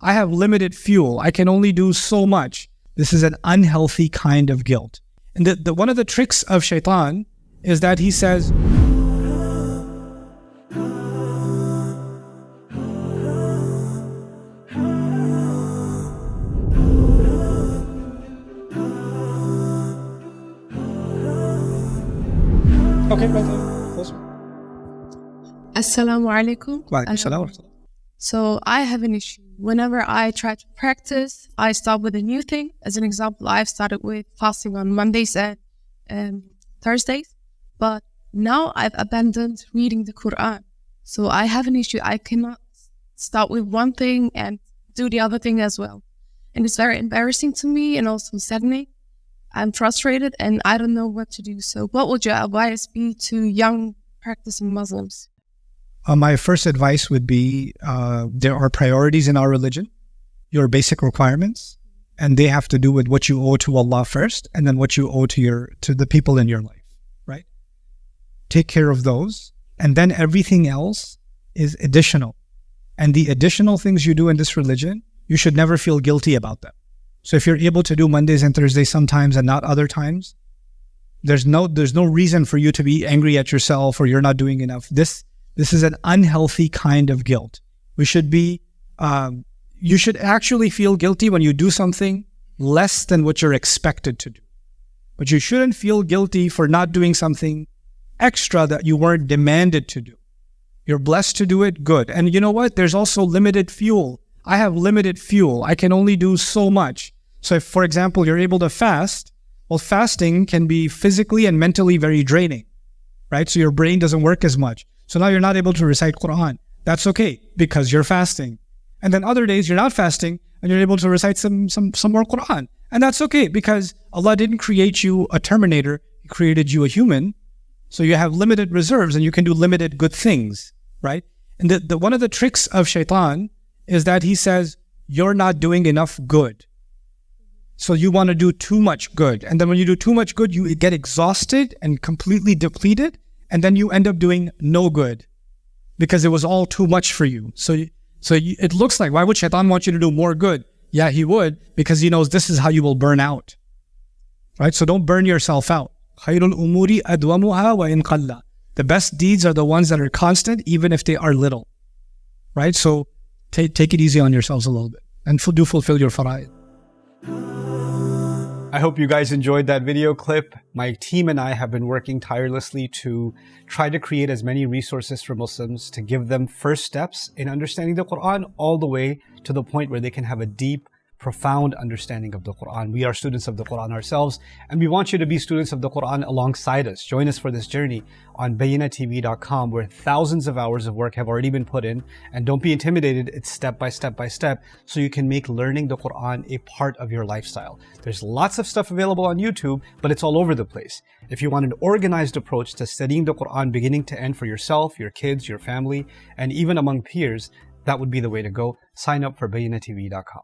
I have limited fuel. I can only do so much. This is an unhealthy kind of guilt. And one of the tricks of shaitan is that he says, okay, brother, closer. Assalamu alaikum. Wa alaikum salam wa rahmatullah. So I have an issue. Whenever I try to practice, I start with a new thing. As an example, I've started with fasting on Mondays and Thursdays, but now I've abandoned reading the Quran. So I have an issue. I cannot start with one thing and do the other thing as well. And it's very embarrassing to me and also saddening. I'm frustrated and I don't know what to do. So what would your advice be to young practicing Muslims? My first advice would be there are priorities in our religion, your basic requirements, and they have to do with what you owe to Allah first, and then what you owe to the people in your life, right? Take care of those, and then everything else is additional. And the additional things you do in this religion, you should never feel guilty about them. So if you're able to do Mondays and Thursdays sometimes and not other times, there's no reason for you to be angry at yourself or you're not doing enough. This is an unhealthy kind of guilt. You should actually feel guilty when you do something less than what you're expected to do. But you shouldn't feel guilty for not doing something extra that you weren't demanded to do. You're blessed to do it, good. And you know what? There's also limited fuel. I have limited fuel. I can only do so much. So if, for example, you're able to fast, well, fasting can be physically and mentally very draining, right? So your brain doesn't work as much. So now you're not able to recite Quran. That's okay because you're fasting. And then other days you're not fasting and you're able to recite some more Quran. And that's okay because Allah didn't create you a Terminator. He created you a human. So you have limited reserves and you can do limited good things, right? And one of the tricks of shaitan is that he says, you're not doing enough good. So you want to do too much good. And then when you do too much good, you get exhausted and completely depleted. And then you end up doing no good because it was all too much for you. So it looks like, why would shaitan want you to do more good? Yeah, he would, because he knows this is how you will burn out, right? So don't burn yourself out. خَيْرُ الْأُمُورِ أَدْوَمُهَا وَإِنْ قَلَّ. The best deeds are the ones that are constant, even if they are little, right? So take it easy on yourselves a little bit and do fulfill your fara'id. I hope you guys enjoyed that video clip. My team and I have been working tirelessly to try to create as many resources for Muslims to give them first steps in understanding the Quran all the way to the point where they can have a deep, profound understanding of the Quran. We are students of the Quran ourselves, and we want you to be students of the Quran alongside us. Join us for this journey on bayyinatv.com, where thousands of hours of work have already been put in. And don't be intimidated, it's step by step by step, so you can make learning the Quran a part of your lifestyle. There's lots of stuff available on YouTube, but it's all over the place. If you want an organized approach to studying the Quran beginning to end for yourself, your kids, your family, and even among peers, that would be the way to go. Sign up for bayyinatv.com.